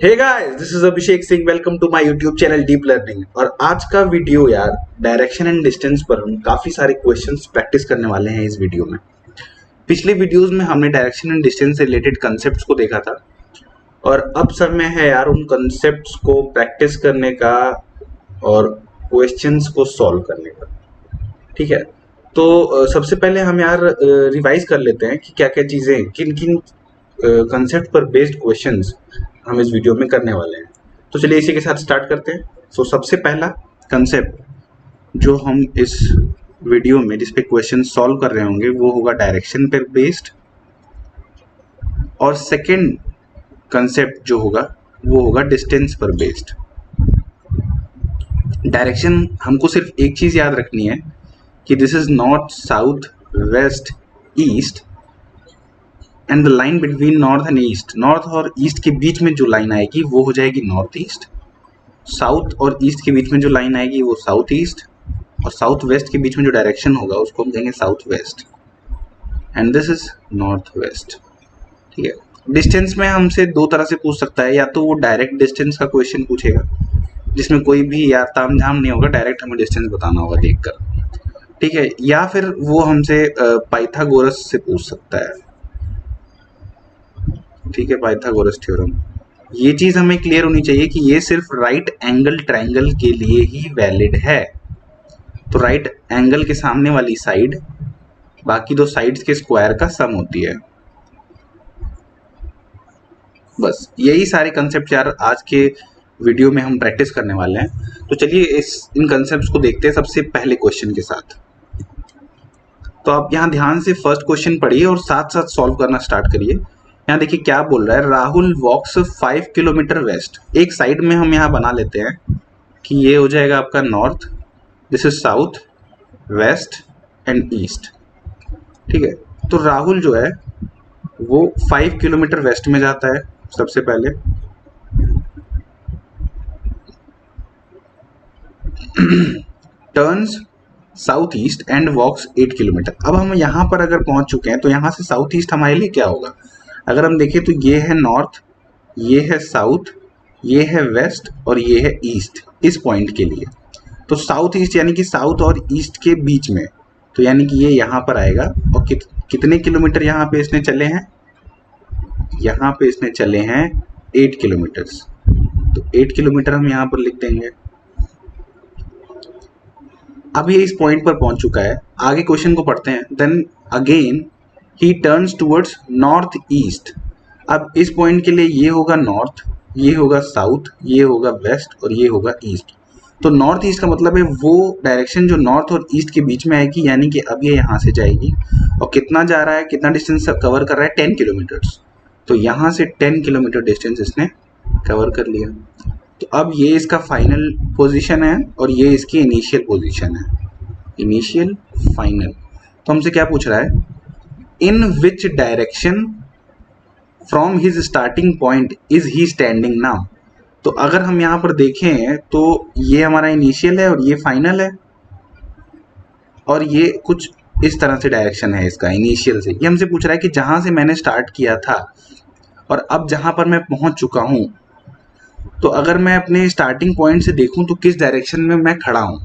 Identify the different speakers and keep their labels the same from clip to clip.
Speaker 1: Hey guys, this is Abhishek Singh. Welcome to my YouTube channel deep learning. और आज का video यार डायरेक्शन एंड डिस्टेंस पर हम काफी सारे क्वेश्चंस प्रैक्टिस करने वाले हैं इस वीडियो में। पिछले वीडियोस में हमने डायरेक्शन एंड डिस्टेंस से रिलेटेड कंसेप्ट्स को देखा था और अब समय है यार उन कंसेप्ट्स को प्रैक्टिस करने का और क्वेश्चंस को सॉल्व करने का। ठीक है, तो सबसे पहले हम यार रिवाइज कर लेते हैं कि क्या क्या चीजें किन किन कंसेप्ट पर बेस्ड क्वेश्चंस हम इस वीडियो में करने वाले हैं। तो चलिए इसी के साथ स्टार्ट करते हैं। सबसे पहला कंसेप्ट जो हम इस वीडियो में जिस पे क्वेश्चन सॉल्व कर रहे होंगे वो होगा डायरेक्शन पर बेस्ड, और सेकंड कंसेप्ट जो होगा वो होगा डिस्टेंस पर बेस्ड। डायरेक्शन हमको सिर्फ एक चीज याद रखनी है कि this is north, south, west, east and the line between north and east. North और ईस्ट के बीच में जो लाइन आएगी वो हो जाएगी नॉर्थ ईस्ट। साउथ और ईस्ट के बीच में जो लाइन आएगी वो साउथ ईस्ट, और साउथ वेस्ट के बीच में जो डायरेक्शन होगा उसको हम कहेंगे south west, and this is north west. ठीक है, डिस्टेंस में हमसे दो तरह से पूछ सकता है, या तो वो डायरेक्ट डिस्टेंस का क्वेश्चन पूछेगा जिसमें कोई भी यार ताम झाम नहीं होगा, डायरेक्ट हमें डिस्टेंस बताना होगा देखकर। ठीक है, या फिर वो हमसे पाइथागोरस से पूछ सकता है। ठीक है, पाइथागोरस थ्योरम। ये चीज हमें क्लियर होनी चाहिए कि ये सिर्फ राइट एंगल ट्रायंगल के लिए ही वैलिड है। तो राइट एंगल के सामने वाली साइड बाकी दो साइड्स के स्क्वायर का सम होती है। बस यही सारे कंसेप्ट यार आज के वीडियो में हम प्रैक्टिस करने वाले हैं। तो चलिए इन कंसेप्ट्स को देखते हैं सबसे पहले क्वेश्चन के साथ। तो आप यहाँ ध्यान से फर्स्ट क्वेश्चन पढ़िए और साथ साथ सॉल्व करना स्टार्ट करिए। यहाँ देखिए क्या बोल रहा है, राहुल वॉक्स 5 किलोमीटर वेस्ट। एक साइड में हम यहाँ बना लेते हैं कि ये हो जाएगा आपका north, this is south, west and east. ठीक है, तो राहुल जो है वो 5 किलोमीटर वेस्ट में जाता है सबसे पहले। Turns south east and walks 8 kilometre. अब हम यहाँ पर अगर पहुंच चुके हैं तो यहाँ से साउथ ईस्ट हमारे लिए क्या होगा, अगर हम देखें तो ये है नॉर्थ, ये है साउथ, ये है वेस्ट और ये है ईस्ट इस पॉइंट के लिए। तो साउथ ईस्ट यानी कि साउथ और ईस्ट के बीच में, तो यानी कि ये यहाँ पर आएगा। और कितने किलोमीटर यहाँ पे इसने चले हैं, यहाँ पे इसने चले हैं 8 किलोमीटर्स। तो 8 किलोमीटर हम यहाँ पर लिख देंगे। अब ये इस पॉइंट पर पहुंच चुका है। आगे क्वेश्चन को पढ़ते हैं। Then again he turns towards north east. अब इस पॉइंट के लिए ये होगा नॉर्थ, ये होगा साउथ, ये होगा वेस्ट और ये होगा ईस्ट। तो नॉर्थ ईस्ट का मतलब है वो डायरेक्शन जो नॉर्थ और ईस्ट के बीच में आएगी, यानी कि अब ये यहाँ से जाएगी। और कितना जा रहा है, कितना डिस्टेंस कवर कर रहा है, 10 किलोमीटर्स। तो यहाँ से 10 किलोमीटर डिस्टेंस इसने कवर कर लिया। तो अब ये इसका फाइनल पोजीशन है और ये इसकी इनिशियल पोजीशन है, इनिशियल फाइनल। तो हमसे क्या पूछ रहा है, in which direction from his starting point is he standing now. तो अगर हम यहाँ पर देखें तो ये हमारा इनिशियल है और ये फाइनल है, और ये कुछ इस तरह से डायरेक्शन है इसका इनिशियल से। ये हमसे पूछ रहा है कि जहां से मैंने स्टार्ट किया था और अब जहां पर मैं पहुंच चुका हूं, तो अगर मैं अपने स्टार्टिंग पॉइंट से देखूं तो किस डायरेक्शन में मैं खड़ा हूं।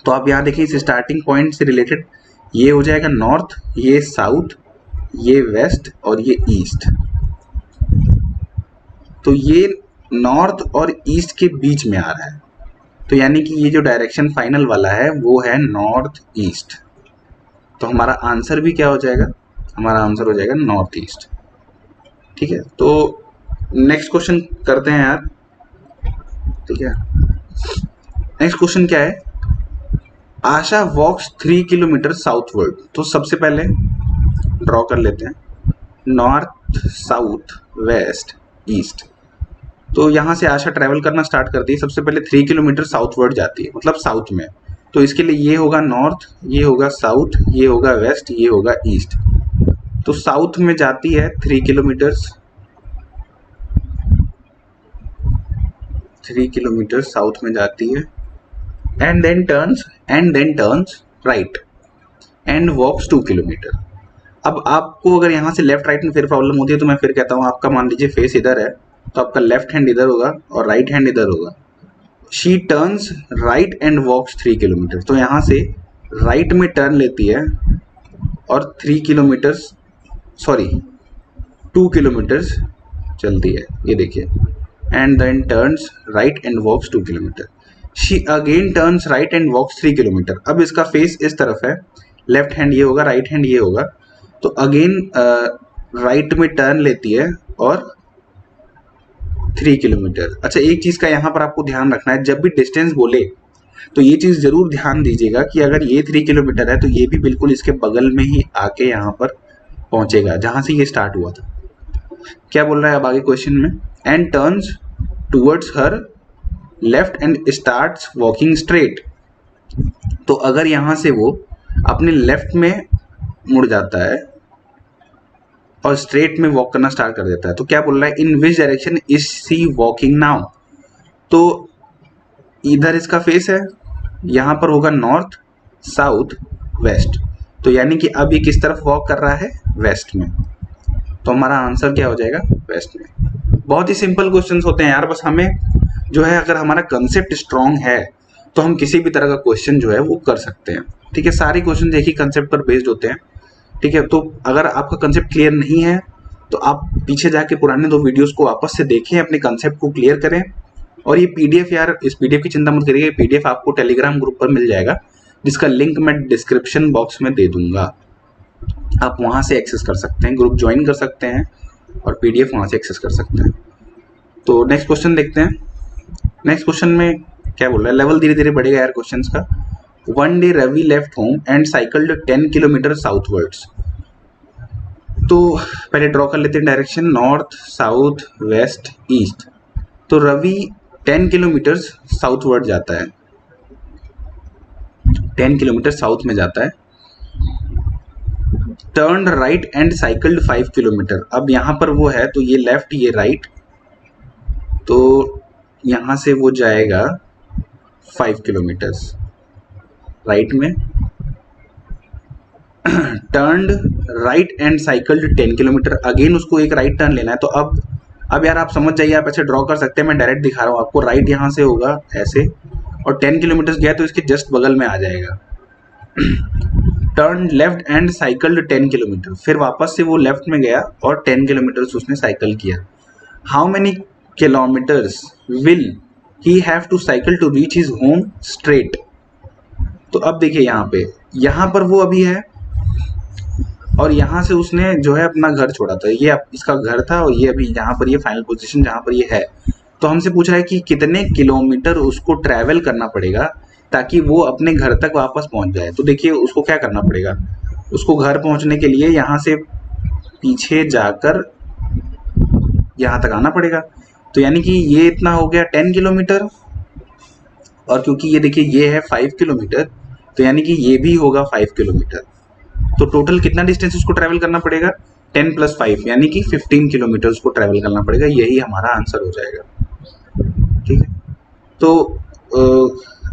Speaker 1: तो आप यहाँ देखिए इस स्टार्टिंग पॉइंट से रिलेटेड ये हो जाएगा नॉर्थ, ये साउथ, ये वेस्ट और ये ईस्ट। तो ये नॉर्थ और ईस्ट के बीच में आ रहा है, तो यानी कि ये जो डायरेक्शन फाइनल वाला है वो है नॉर्थ ईस्ट। तो हमारा आंसर भी क्या हो जाएगा, हमारा आंसर हो जाएगा नॉर्थ ईस्ट। ठीक है, तो नेक्स्ट क्वेश्चन करते हैं यार। ठीक है, नेक्स्ट क्वेश्चन क्या है, आशा वॉक्स 3 किलोमीटर साउथवर्ड। तो सबसे पहले ड्रॉ कर लेते हैं नॉर्थ, साउथ, वेस्ट, ईस्ट। तो यहाँ से आशा ट्रैवल करना स्टार्ट करती है। सबसे पहले 3 किलोमीटर साउथवर्ड जाती है, मतलब साउथ में। तो इसके लिए ये होगा नॉर्थ, ये होगा साउथ, ये होगा वेस्ट, ये होगा ईस्ट। तो साउथ में जाती है 3 किलोमीटर्स, 3 किलोमीटर साउथ में जाती है, and then turns right and walks 2 kilometre. अब आपको अगर यहाँ से लेफ्ट राइट में फिर प्रॉब्लम होती है तो मैं फिर कहता हूँ आपका मान लीजिए फेस इधर है, तो आपका लेफ्ट हैंड इधर होगा और राइट हैंड इधर होगा। She turns right and walks 3 kilometre, तो यहाँ से राइट में टर्न लेती है और 3 किलोमीटर सॉरी 2 किलोमीटर्स चलती है, ये देखिए, and then turns right and walks 2 kilometre. She again turns right and walks 3 kilometre. अब इसका फेस इस तरफ है, लेफ्ट हैंड ये होगा, राइट हैंड ये होगा, तो अगेन राइट में टर्न लेती है और 3 किलोमीटर। अच्छा, एक चीज़ का यहाँ पर आपको ध्यान रखना है, जब भी डिस्टेंस बोले तो ये चीज़ जरूर ध्यान दीजिएगा कि अगर ये 3 किलोमीटर है तो ये भी बिल्कुल इसके बगल में ही आके यहाँ पर पहुँचेगा जहाँ से ये स्टार्ट हुआ था। क्या बोल रहा है अब आगे क्वेश्चन में, and turns towards her left and starts walking straight. तो अगर यहाँ से वो अपने लेफ्ट में मुड़ जाता है और स्ट्रेट में वॉक करना स्टार्ट कर देता है, तो क्या बोल रहा है, in which direction is she walking now. तो इधर इसका फेस है, यहाँ पर होगा नॉर्थ साउथ वेस्ट, तो यानी कि अब ये किस तरफ वॉक कर रहा है, वेस्ट में। तो हमारा आंसर क्या हो जाएगा, वेस्ट में। बहुत ही सिंपल क्वेश्चंस होते हैं यार, बस हमें जो है अगर हमारा कंसेप्ट स्ट्रांग है तो हम किसी भी तरह का क्वेश्चन जो है वो कर सकते हैं। ठीक है, सारे क्वेश्चन एक ही कंसेप्ट पर बेस्ड होते हैं। ठीक है, तो अगर आपका कंसेप्ट क्लियर नहीं है तो आप पीछे जाके पुराने 2 वीडियोस को वापस से देखें, अपने कंसेप्ट को क्लियर करें। और ये पीडीएफ यार, इस पीडीएफ की चिंता मत करिए, पीडीएफ आपको टेलीग्राम ग्रुप पर मिल जाएगा, जिसका लिंक मैं डिस्क्रिप्शन बॉक्स में दे दूंगा। आप वहाँ से एक्सेस कर सकते हैं, ग्रुप ज्वाइन कर सकते हैं और पीडीएफ वहाँ से एक्सेस कर सकते हैं। तो नेक्स्ट क्वेश्चन देखते हैं। नेक्स्ट क्वेश्चन में क्या बोल रहा है, लेवल धीरे धीरे बढ़ेगा यार क्वेश्चंस का। One day Ravi left home and cycled 10 kilometre southwards. तो पहले ड्रॉ कर लेते हैं direction, north south west east. तो रवि 10 किलोमीटर साउथवर्ड जाता है, 10 किलोमीटर साउथ में जाता है। Turn right and cycled 5 kilometre. अब यहाँ पर वो है तो ये लेफ्ट ये राइट, तो यहाँ से वो जाएगा 5 किलोमीटर्स राइट में। Turn right and cycled 10 kilometre, again उसको एक राइट टर्न लेना है। तो अब यार आप समझ जाइए, आप ऐसे ड्रॉ कर सकते हैं, मैं डायरेक्ट दिखा रहा हूँ आपको। राइट यहाँ से होगा ऐसे और 10 किलोमीटर गया तो इसके जस्ट बगल में आ जाएगा। Turn left and cycled 10 kilometre, फिर वापस से वो लेफ्ट में गया और 10 किलोमीटर उसने साइकिल किया। How many kilometres will he have to cycle to reach his home straight. तो अब देखिए यहाँ पर वो अभी है और यहाँ से उसने जो है अपना घर छोड़ा था, ये इसका घर था और ये अभी यहाँ पर ये फाइनल पोजीशन जहाँ पर ये है। तो हमसे पूछ रहा है कि कितने किलोमीटर उसको ट्रैवल करना पड़ेगा ताकि वो अपने घर तक वापस पहुँच जाए। तो देखिए उसको क्या करना पड़ेगा, उसको घर पहुँचने के लिए यहाँ से पीछे जाकर यहाँ तक आना पड़ेगा। तो यानी कि ये इतना हो गया 10 किलोमीटर, और क्योंकि ये देखिए ये है 5 किलोमीटर, तो यानी कि ये भी होगा 5 किलोमीटर। तो टोटल कितना डिस्टेंस उसको ट्रैवल करना पड़ेगा, 10 + 5 यानी कि 15 किलोमीटर उसको ट्रैवल करना पड़ेगा। यही हमारा आंसर हो जाएगा। ठीक है, तो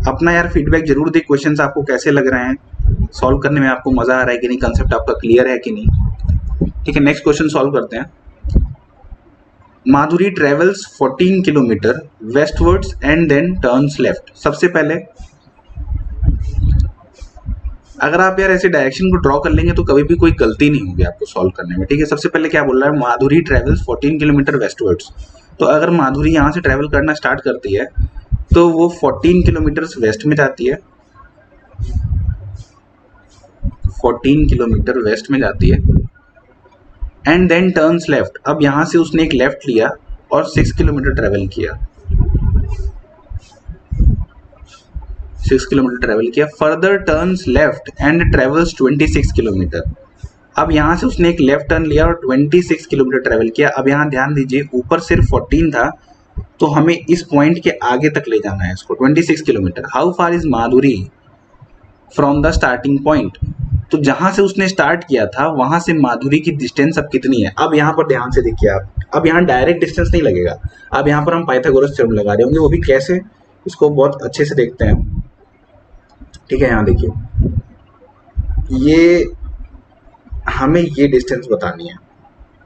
Speaker 1: अपना यार फीडबैक जरूर दे, क्वेश्चंस आपको कैसे लग रहे हैं, सॉल्व करने में आपको मजा आ रहा है कि नहीं, कंसेप्ट आपका क्लियर है कि नहीं। ठीक है, नेक्स्ट क्वेश्चन सॉल्व करते हैं। Madhuri travels 14 kilometre westwards and then turns left. सबसे पहले अगर आप यार ऐसे डायरेक्शन को ड्रॉ कर लेंगे तो कभी भी कोई गलती नहीं होगी आपको सॉल्व करने में। ठीक है, सबसे पहले क्या बोल रहा है, माधुरी ट्रेवल्स 14 किलोमीटर वेस्टवर्ड्स। तो अगर माधुरी यहाँ से ट्रैवल करना स्टार्ट करती है तो वो 14 किलोमीटर वेस्ट में जाती है, 14 किलोमीटर वेस्ट में जाती है एंड देन टर्न्स लेफ्ट। अब यहाँ से उसने एक लेफ्ट लिया और 6 किलोमीटर ट्रेवल किया, 6 किलोमीटर ट्रेवल किया। Further turns left and travels 26 kilometre. अब यहाँ से उसने एक लेफ्ट टर्न लिया और 26 किलोमीटर ट्रेवल किया। अब यहाँ ध्यान दीजिए, ऊपर सिर्फ 14 था तो हमें इस पॉइंट के आगे तक ले जाना है इसको, 26 kilometre. How far is Madhuri from the starting point. तो जहां से उसने स्टार्ट किया था वहां से माधुरी की डिस्टेंस अब कितनी है। अब यहाँ पर ध्यान से देखिए आप, अब यहाँ डायरेक्ट डिस्टेंस नहीं लगेगा, अब यहाँ पर हम पाइथागोरस थ्योरम लगा रहे होंगे। वो भी कैसे, इसको बहुत अच्छे से देखते हैं। ठीक है, यहाँ देखिए, ये हमें ये डिस्टेंस बतानी है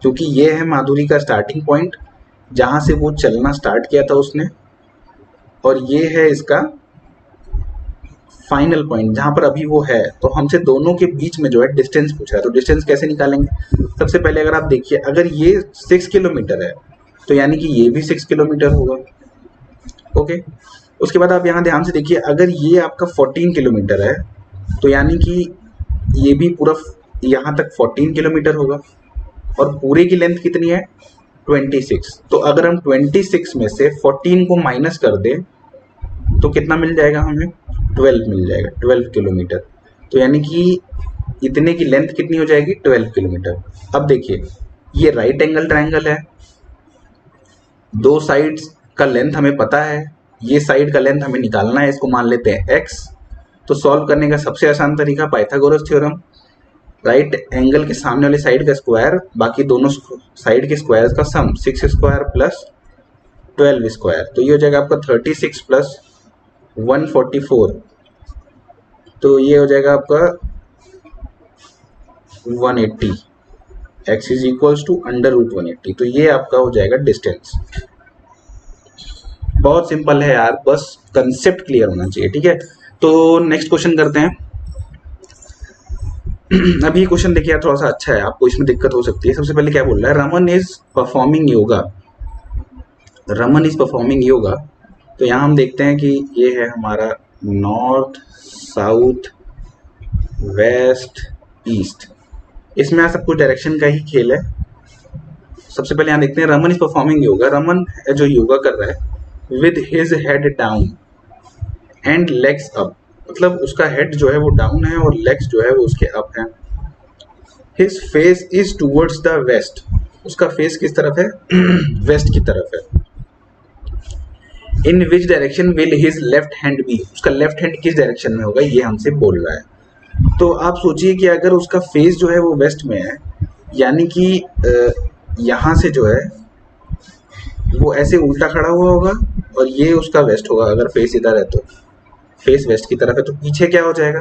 Speaker 1: क्योंकि ये है माधुरी का स्टार्टिंग पॉइंट, जहां से वो चलना स्टार्ट किया था उसने, और ये है इसका फाइनल पॉइंट जहां पर अभी वो है। तो हमसे दोनों के बीच में जो है डिस्टेंस पूछ रहा है, तो डिस्टेंस कैसे निकालेंगे? सबसे पहले अगर आप देखिए, अगर ये 6 किलोमीटर है तो यानी कि ये भी 6 किलोमीटर होगा। ओके, उसके बाद आप यहाँ ध्यान से देखिए, अगर ये आपका 14 किलोमीटर है तो यानी कि ये भी पूरा यहाँ तक 14 किलोमीटर होगा, और पूरे की लेंथ कितनी है? 26। तो अगर हम 26 में से 14 को माइनस कर दें तो कितना मिल जाएगा हमें? 12 मिल जाएगा, 12 किलोमीटर। तो यानी कि इतने की लेंथ कितनी हो जाएगी? 12 किलोमीटर। अब देखिए, ये राइट एंगल ट्रायंगल है, दो साइड्स का लेंथ हमें पता है, ये साइड का लेंथ हमें निकालना है, इसको मान लेते हैं x। तो सॉल्व करने का सबसे आसान तरीका पाइथागोरस थ्योरम, राइट एंगल के सामने वाली साइड का स्क्वायर बाकी दोनों साइड के स्क्वायर्स का सम, 6 स्क्वायर प्लस 12 स्क्वायर। तो ये हो जाएगा आपका 36 प्लस 144, तो ये हो जाएगा आपका 180। x is equals to under root 180। तो ये आपका हो जाएगा डिस्टेंस। बहुत सिंपल है यार, बस कंसेप्ट क्लियर होना चाहिए, ठीक है। तो नेक्स्ट क्वेश्चन करते हैं। अब ये क्वेश्चन देखिए यार, थोड़ा सा अच्छा है, आपको इसमें दिक्कत हो सकती है। सबसे पहले क्या बोल रहा है? Raman is performing yoga. Raman is performing yoga, तो यहाँ हम देखते हैं कि ये है हमारा नॉर्थ, साउथ, वेस्ट, ईस्ट। इसमें सब कुछ डायरेक्शन का ही खेल है। सबसे पहले यहाँ देखते हैं, रमन इज परफॉर्मिंग योगा। रमन है जो योगा कर रहा है with his head down and legs up, मतलब उसका हेड जो है वो डाउन है और लेग्स जो है वो उसके अप हैं। His face is towards the west, उसका फेस किस तरफ है? वेस्ट की तरफ है। In which direction will his left hand be, उसका लेफ्ट हैंड किस डायरेक्शन में होगा, ये हमसे बोल रहा है। तो आप सोचिए कि अगर उसका फेस जो है वो वेस्ट में है, यानी कि यहाँ से जो है वो ऐसे उल्टा खड़ा हुआ होगा और ये उसका वेस्ट होगा। अगर फेस इधर है तो फेस वेस्ट की तरफ है, तो पीछे क्या हो जाएगा?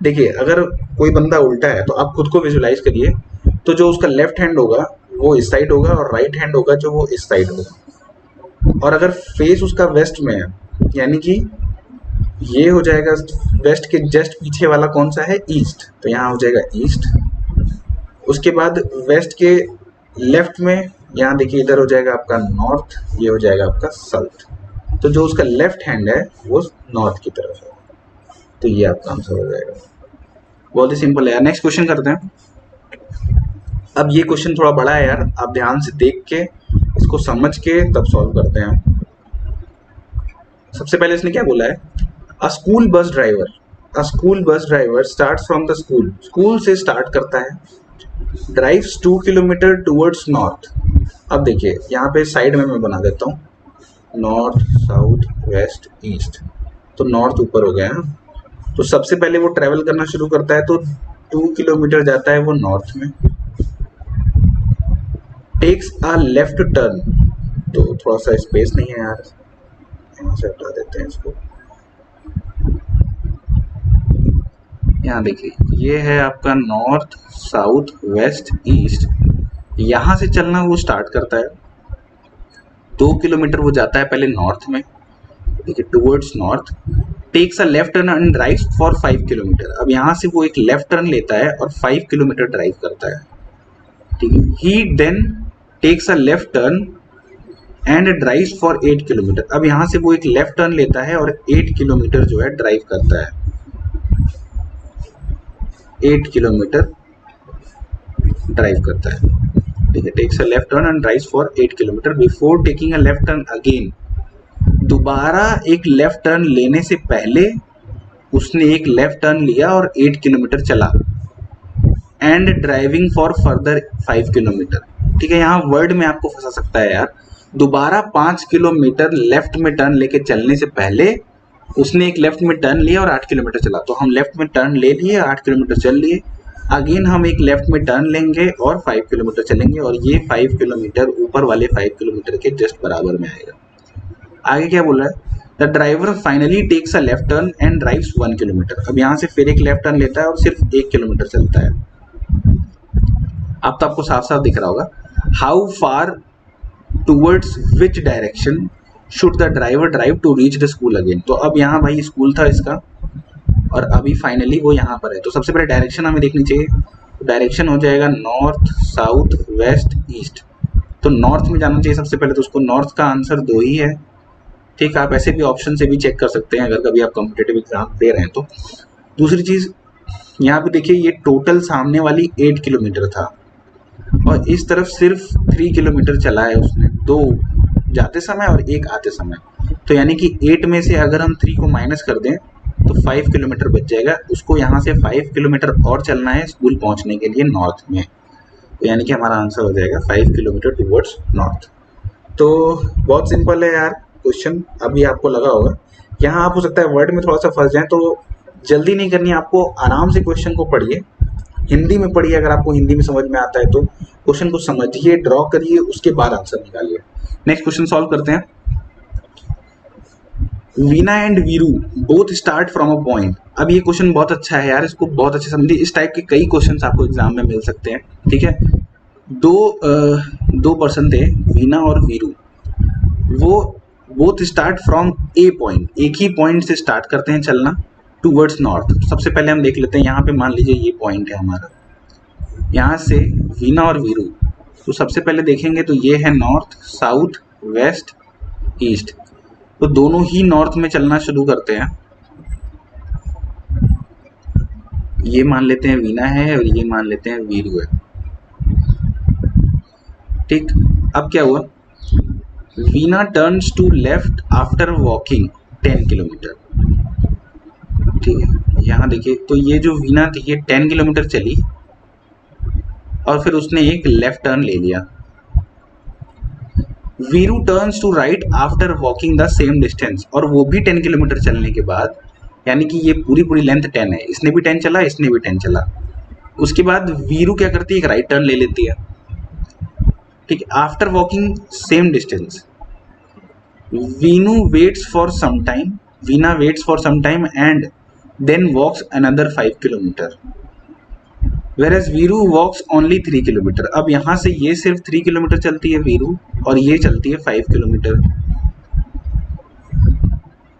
Speaker 1: देखिए, अगर कोई बंदा उल्टा है तो आप खुद को विजुलाइज करिए, तो जो उसका लेफ्ट हैंड होगा वो इस साइड होगा और राइट हैंड होगा जो वो इस साइड होगा। और अगर फेस उसका वेस्ट में है, यानी कि ये हो जाएगा वेस्ट के जस्ट पीछे वाला कौन सा है? ईस्ट। तो यहाँ हो जाएगा ईस्ट। उसके बाद वेस्ट के लेफ्ट में यहाँ देखिए, इधर हो जाएगा आपका नॉर्थ, ये हो जाएगा आपका साउथ। तो जो उसका लेफ्ट हैंड है वो नॉर्थ की तरफ है, तो ये आपका आंसर हो जाएगा। बहुत ही सिंपल है यार। नेक्स्ट क्वेश्चन करते हैं। अब ये क्वेश्चन थोड़ा बड़ा है यार, आप ध्यान से देख के इसको समझ के तब सॉल्व करते हैं। सबसे पहले इसने क्या बोला है? अ school bus driver starts from the school, school से स्टार्ट करता है, ड्राइव्स 2 किलोमीटर टूवर्ड्स नॉर्थ। अब देखिए यहाँ पे साइड में मैं बना देता हूँ, नॉर्थ, साउथ, वेस्ट, ईस्ट। तो नॉर्थ ऊपर हो गया है। तो सबसे पहले वो ट्रेवल करना शुरू करता है, तो 2 किलोमीटर जाता है वो नॉर्थ में, टेक्स अ लेफ्ट टर्न। तो थोड़ा सा स्पेस नहीं है यार, यहाँ से हटा देते हैं इसको। यहाँ देखिए, ये है आपका नॉर्थ, साउथ, वेस्ट, ईस्ट। यहाँ से चलना वो स्टार्ट करता है, 2 किलोमीटर वो जाता है पहले नॉर्थ में, देखिए towards north, takes a left turn and drives for 5 kilometre. अब यहाँ से वो एक लेफ्ट टर्न लेता है और 5 किलोमीटर ड्राइव करता है, ठीक है। He then takes a left turn and drives for 8 kilometre. अब यहाँ से वो एक लेफ्ट टर्न लेता है और 8 किलोमीटर जो है ड्राइव करता है, 8 किलोमीटर ड्राइव करता है, ठीक है। Takes a left turn and drives for 8 kilometre before taking a left turn again. दोबारा एक लेफ्ट टर्न लेने से पहले उसने एक लेफ्ट टर्न लिया और 8 किलोमीटर चला, and driving for further 5 kilometre, ठीक है। यहाँ वर्ड में आपको फंसा सकता है यार। दोबारा 5 किलोमीटर लेफ्ट में टर्न लेके चलने से पहले उसने एक लेफ्ट में टर्न लिया और 8 किलोमीटर चला। तो हम लेफ्ट में टर्न ले लिए, 8 किलोमीटर चल लिए, अगेन हम एक लेफ्ट में टर्न लेंगे और 5 किलोमीटर चलेंगे, और ये 5 किलोमीटर ऊपर वाले 5 किलोमीटर के जस्ट बराबर में आएगा। आगे क्या बोल रहा है? The driver finally takes a left turn and drives 1 kilometre. अब यहाँ से फिर एक लेफ्ट टर्न लेता है और सिर्फ 1 किलोमीटर चलता है। अब तो आपको साफ साफ दिख रहा होगा। How far towards which direction should the driver drive to reach the school again. तो अब यहाँ भाई स्कूल था इसका और अभी फाइनली वो यहाँ पर है, तो सबसे पहले डायरेक्शन हमें देखनी चाहिए। डायरेक्शन हो जाएगा नॉर्थ, साउथ, वेस्ट, ईस्ट। तो नॉर्थ में जाना चाहिए सबसे पहले, तो उसको नॉर्थ का आंसर 2 ही है। ठीक, आप ऐसे भी ऑप्शन से भी चेक कर सकते हैं अगर कभी आप कॉम्पिटेटिव एग्जाम दे रहे हैं तो। दूसरी चीज़ यहाँ पे देखिए, ये टोटल सामने वाली 8 किलोमीटर था और इस तरफ सिर्फ 3 किलोमीटर चला है उसने, 2 जाते समय और 1 आते समय। तो यानी कि 8 में से अगर हम 3 को माइनस कर दें तो 5 किलोमीटर बच जाएगा। उसको यहाँ से 5 किलोमीटर और चलना है स्कूल पहुँचने के लिए नॉर्थ में। तो यानी कि हमारा आंसर हो जाएगा 5 किलोमीटर टुवर्ड्स नॉर्थ। तो बहुत सिंपल है यार क्वेश्चन। अभी आपको लगा होगा यहाँ आप हो सकता है वर्ड में थोड़ा सा फंस जाए, तो जल्दी नहीं करनी, आपको आराम से क्वेश्चन को पढ़िए, हिंदी में पढ़िए। अगर आपको हिंदी में समझ में आता है तो क्वेश्चन को समझिए, ड्रॉ करिए, उसके बाद आंसर निकालिए। नेक्स्ट क्वेश्चन सॉल्व करते हैं। Veena and Veeru both start from a point. अब ये क्वेश्चन बहुत अच्छा है यार, इसको बहुत अच्छे समझिए। इस टाइप के कई क्वेश्चन आपको एग्जाम में मिल सकते हैं। ठीक है, दो पर्सन थे, वीना और वीरू। वो both start from A point, एक ही पॉइंट से स्टार्ट करते हैं चलना टूवर्ड्स नॉर्थ। सबसे पहले हम देख लेते हैं, यहाँ पे मान लीजिए ये पॉइंट है हमारा, यहाँ से वीना और वीरू। तो सबसे पहले देखेंगे तो ये है नॉर्थ, साउथ, वेस्ट, ईस्ट। तो दोनों ही नॉर्थ में चलना शुरू करते हैं। ये मान लेते हैं वीना है और ये मान लेते हैं वीरू है। ठीक, अब क्या हुआ, Veena turns to left after walking 10 kilometre. ठीक है, यहाँ देखिए, तो ये जो वीना थी ये 10 किलोमीटर चली और फिर उसने एक लेफ्ट टर्न ले लिया। Veeru turns to right after walking the same distance, और वो भी 10 किलोमीटर चलने के बाद, यानी कि ये पूरी लेंथ 10 है, इसने भी 10 चला, इसने भी 10 चला। उसके बाद वीरू क्या करती है, एक राइट टर्न ले लेती है। ठीक, after walking same distance Veenu waits for some time, Veena waits for some time and then walks another 5 kilometre, whereas Veeru walks only 3 kilometre. अब यहाँ से ये सिर्फ 3 किलोमीटर चलती है वीरू और ये चलती है 5 kilometre.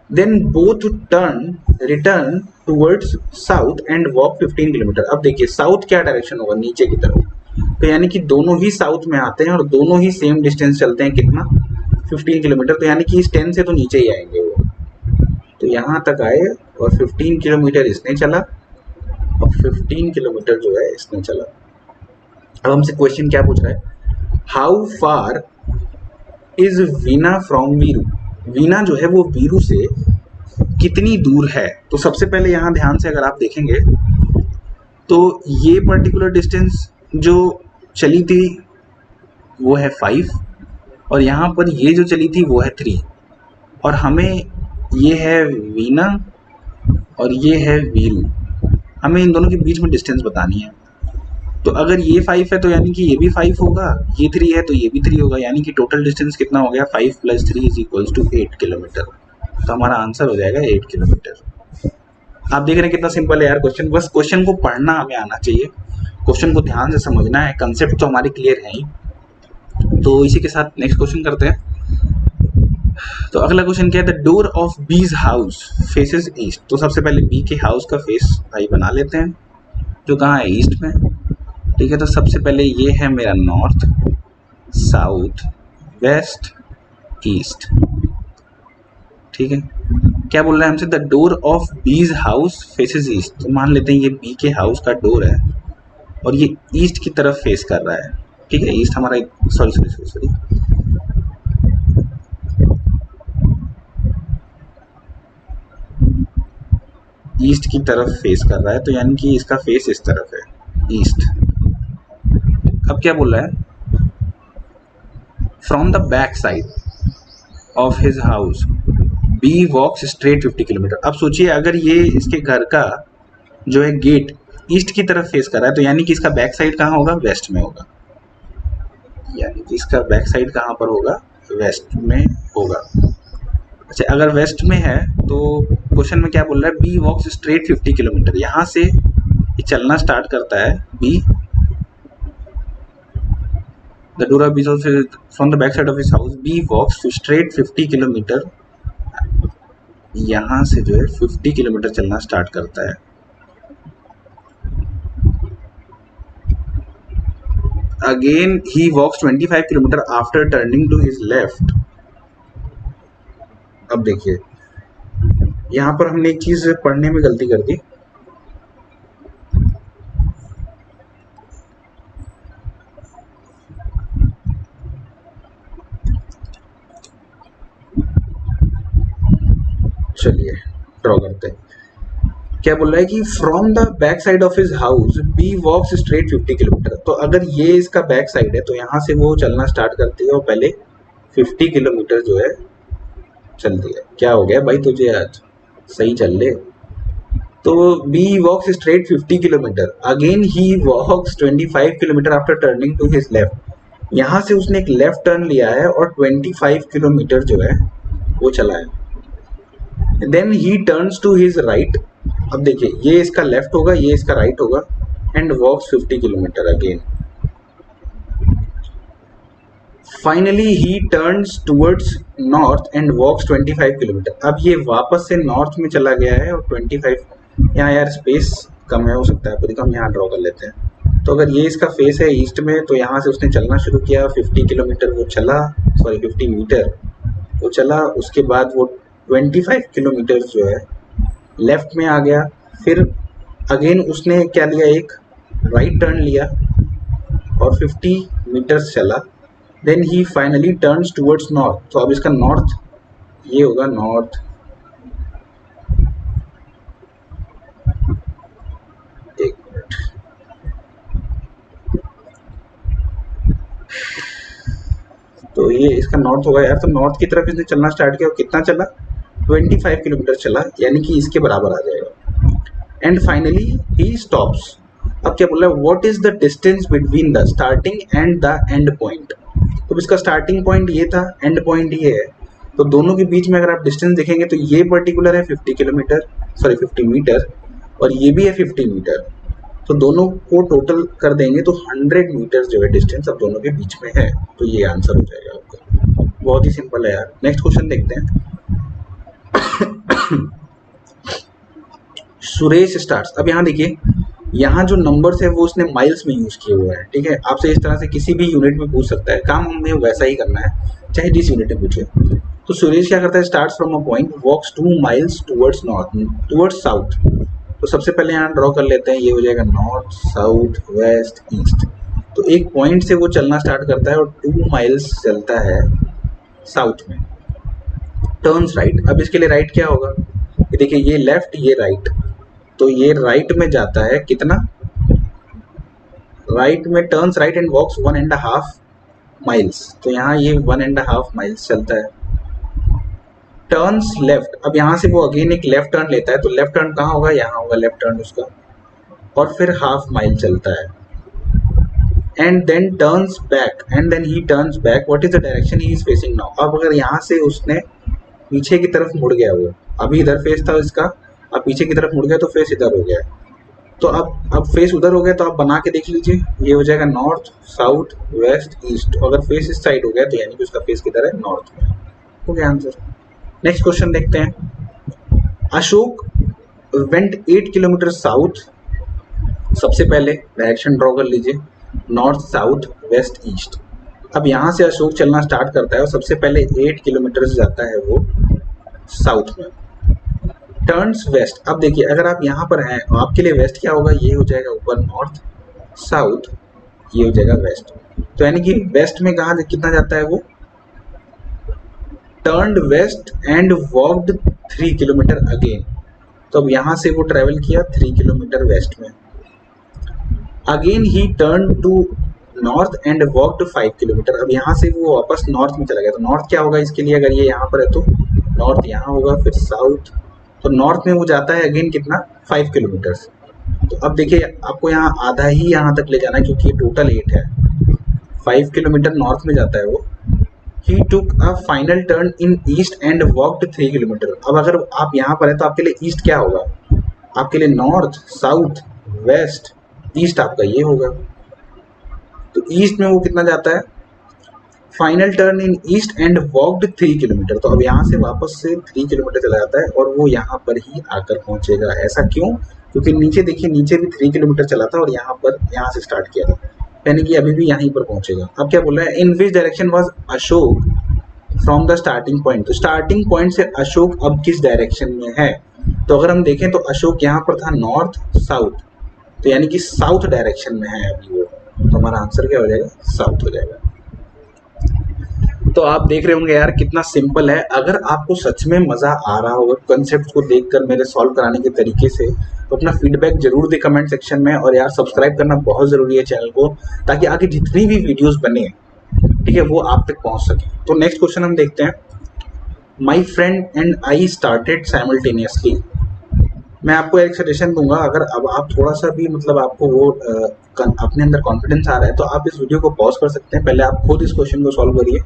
Speaker 1: Then both turn return towards south and walk 15 kilometre. अब देखिए साउथ क्या डायरेक्शन होगा, नीचे की तरफ, तो यानी कि दोनों ही साउथ में आते हैं और दोनों ही सेम डिस्टेंस चलते हैं, कितना, 15 किलोमीटर। तो यानी कि इस 10 से तो नीचे ही आएंगे वो, तो यहाँ तक आए और 15 किलोमीटर इसने चला और 15 किलोमीटर जो है इसने चला। अब हमसे क्वेश्चन क्या पूछ रहा है, how far is Veena from Veeru. Veena जो है वो वीरू से कितनी दूर है। तो सबसे पहले यहाँ ध्यान से अगर आप देखेंगे तो ये पर्टिकुलर डिस्टेंस जो चली थी वो है 5 और यहाँ पर ये जो चली थी वो है 3, और हमें ये है वीना और ये है वीरू, हमें इन दोनों के बीच में डिस्टेंस बतानी है। तो अगर ये 5 है तो यानी कि ये भी 5 होगा, ये 3 है तो ये भी 3 होगा, यानी कि टोटल डिस्टेंस कितना हो गया, 5 + 3 = 8 किलोमीटर। तो हमारा आंसर हो जाएगा 8 किलोमीटर। आप देख रहे हैं कितना सिंपल है यार क्वेश्चन, बस क्वेश्चन को पढ़ना हमें आना चाहिए, क्वेश्चन को ध्यान से समझना है, कंसेप्ट तो हमारे क्लियर है ही। तो इसी के साथ नेक्स्ट क्वेश्चन करते हैं। तो अगला क्वेश्चन क्या है, द डोर ऑफ बीज हाउस फेसेस ईस्ट। तो सबसे पहले बी के हाउस का फेस भाई बना लेते हैं, जो कहाँ है, ईस्ट में। ठीक है, तो सबसे पहले ये है मेरा नॉर्थ, साउथ, वेस्ट, ईस्ट। ठीक है, क्या बोल रहा है हमसे, द डोर ऑफ बीज हाउस फेसेस ईस्ट। तो मान लेते हैं ये बी के हाउस का डोर है और ये ईस्ट की तरफ फेस कर रहा है। ठीक है, ईस्ट हमारा, सॉरी ईस्ट की तरफ फेस कर रहा है, तो यानी कि इसका फेस इस तरफ है, ईस्ट। अब क्या बोल रहा है, from the back side of his house B walks straight 50 kilometre. अब सोचिए अगर ये इसके घर का जो है गेट ईस्ट की तरफ फेस कर रहा है, तो यानी कि इसका बैक साइड कहाँ होगा, वेस्ट में होगा, यानी कि इसका बैक साइड कहाँ पर होगा, वेस्ट में होगा। अच्छा, अगर वेस्ट में है तो क्वेश्चन में क्या बोल रहा है, बी वॉक्स स्ट्रेट 50 किलोमीटर। यहाँ से ये चलना स्टार्ट करता है B the door B from the back side of his house B walks straight 50 kilometre. यहाँ से जो है 50 किलोमीटर चलना स्टार्ट करता है। Again he walks 25 kilometre after turning to his left. अब देखिए यहाँ पर हमने एक चीज पढ़ने में गलती कर दी। चलिए ड्रॉ करते हैं। क्या बोल रहा है कि from the back side of his house B walks straight 50 kilometre. तो अगर ये इसका बैक साइड है तो यहाँ से वो चलना स्टार्ट करती है और पहले 50 किलोमीटर जो है चलती है। क्या हो गया भाई तुझे आज, सही चल ले। तो B walks straight 50 kilometre. Again he walks 25 kilometre after turning to his left. यहाँ से उसने एक लेफ्ट टर्न लिया है और 25 किलोमीटर जो है वो चला है। Then he turns to his right. अब देखिए ये इसका लेफ्ट होगा, ये इसका राइट होगा, and walks 50 kilometre again. Finally he turns towards north and walks 25 kilometre. अब ये वापस से नॉर्थ में चला गया है और 25, यहाँ यार स्पेस कम है, हो सकता है तो हम यहाँ ड्रॉ कर लेते हैं। तो अगर ये इसका फेस है ईस्ट में तो यहाँ से उसने चलना शुरू किया, 50 किलोमीटर वो चला, सॉरी 50 मीटर वो चला। उसके बाद वो 25 किलोमीटर जो है लेफ्ट में आ गया। फिर अगेन उसने क्या लिया, एक राइट टर्न लिया और 50 मीटर्स चला। Then he finally turns towards north. तो अब इसका नॉर्थ ये होगा, नॉर्थ। एक मिनट, तो ये इसका नॉर्थ होगा यार। तो नॉर्थ की तरफ इसने चलना स्टार्ट किया और कितना चला, 25 किलोमीटर चला, यानी कि इसके बराबर आ जाएगा। And finally he stops. अब क्या बोल रहा है, what is the distance between the starting and the end point. तो इसका स्टार्टिंग पॉइंट ये था, एंड पॉइंट ये है। तो दोनों के बीच में अगर आप डिस्टेंस देखेंगे तो ये पर्टिकुलर है 50 किलोमीटर, सॉरी 50 मीटर, और ये भी है 50 मीटर। तो दोनों को टोटल कर देंगे तो 100 मीटर जो है डिस्टेंस अब दोनों के बीच में है। तो ये आंसर हो जाएगा आपका। बहुत ही सिंपल है यार। नेक्स्ट क्वेश्चन देखते हैं। सुरेश स्टार्ट्स। अब यहाँ देखिए, यहाँ जो नंबर्स है वो उसने माइल्स में यूज किए हुए हैं, ठीक है। आपसे इस तरह से किसी भी यूनिट में पूछ सकता है, काम हमें वैसा ही करना है चाहे जिस यूनिट में पूछे। तो सुरेश क्या करता है, starts from a point, walks 2 miles towards north, towards south. तो सबसे पहले यहाँ ड्रॉ कर लेते हैं, ये हो जाएगा नॉर्थ, साउथ, वेस्ट, ईस्ट। तो एक पॉइंट से वो चलना स्टार्ट करता है और 2 माइल्स चलता है साउथ में। Turns right. अब इसके लिए राइट क्या होगा, ये देखिए ये लेफ्ट ये राइट। तो ये राइट में जाता है कितना, राइट में turns right and walks 1.5 miles. तो यहाँ ये 1.5 माइल्स चलता है। Turns left. अब यहाँ से वो अगेन एक लेफ्ट टर्न लेता है। तो लेफ्ट टर्न कहाँ होगा, यहाँ होगा लेफ्ट टर्न उसका, और फिर हाफ माइल चलता है। And then turns back, and then he turns back. What is the direction he is facing now. अब अगर यहाँ से उसने पीछे की तरफ मुड़ गया, वो अभी इधर फेस था इसका, अब पीछे की तरफ मुड़ गया तो फेस इधर हो गया। तो अब फेस उधर हो गया तो आप बना के देख लीजिए, ये हो जाएगा नॉर्थ, साउथ, वेस्ट, ईस्ट। अगर फेस इस साइड हो गया तो यानी कि उसका फेस किधर है, नॉर्थ में। हो गया आंसर। नेक्स्ट क्वेश्चन देखते हैं। Ashok went 8 kilometre south. सबसे पहले डायरेक्शन ड्रॉ कर लीजिए, नॉर्थ, साउथ, वेस्ट, ईस्ट। अब यहाँ से अशोक चलना स्टार्ट करता है और सबसे पहले 8 किलोमीटर जाता है वो साउथ में। Turns west. अब देखिए अगर आप यहाँ पर हैं तो आपके लिए वेस्ट क्या होगा, ये हो जाएगा ऊपर नॉर्थ, साउथ, ये हो जाएगा वेस्ट। तो यानी कि वेस्ट में कहाँ कितना जाता है वो, turned west and walked 3 kilometre again. तो अब यहाँ से वो ट्रेवल किया 3 किलोमीटर वेस्ट में। Again he turn to north and walked 5 kilometre. अब यहाँ से वो वापस नॉर्थ में चला गया। तो नॉर्थ क्या होगा इसके लिए, अगर ये यहाँ पर है तो नॉर्थ यहाँ होगा, फिर साउथ। तो नॉर्थ में वो जाता है अगेन कितना, 5 किलोमीटर। तो अब देखिए आपको यहाँ आधा ही यहाँ तक ले जाना है क्योंकि टोटल 8 है। 5 किलोमीटर नॉर्थ में जाता है वो। He took a final turn in east and walked 3 kilometre. अब अगर आप यहाँ पर है तो आपके लिए ईस्ट क्या होगा, आपके लिए नॉर्थ, साउथ, वेस्ट, ईस्ट आपका ये होगा। तो ईस्ट में वो कितना जाता है, final turn in east and walked 3 kilometre. तो अब यहाँ से वापस से 3 किलोमीटर चला जाता है और वो यहाँ पर ही आकर पहुंचेगा। ऐसा क्यों? क्योंकि नीचे देखिए, नीचे भी 3 किलोमीटर चला था और यहाँ पर यहाँ से स्टार्ट किया था, यानी कि अभी भी यहीं पर पहुंचेगा। अब क्या बोल रहा है, in which direction was Ashok from the starting point. तो स्टार्टिंग पॉइंट से अशोक अब किस डायरेक्शन में है? तो अगर हम देखें तो अशोक यहाँ पर था नॉर्थ साउथ, तो यानी कि साउथ डायरेक्शन में है अभी वो। तो हमारा आंसर क्या हो जाएगा? साउथ हो जाएगा। तो आप देख रहे होंगे यार कितना सिंपल है। अगर आपको सच में मजा आ रहा होगा कंसेप्ट को देखकर मेरे सॉल्व कराने के तरीके से, तो अपना फीडबैक जरूर दे कमेंट सेक्शन में। और यार सब्सक्राइब करना बहुत जरूरी है चैनल को, ताकि आगे जितनी भी वीडियोस बने, ठीक है, वो आप तक पहुंच सके। तो नेक्स्ट क्वेश्चन हम देखते हैं। माई friend and I started simultaneously. मैं आपको एक सजेशन दूंगा, अगर अब आप थोड़ा सा भी मतलब आपको वो अपने अंदर कॉन्फिडेंस आ रहा है, तो आप इस वीडियो को पॉज कर सकते हैं। पहले आप खुद इस क्वेश्चन को सॉल्व करिए,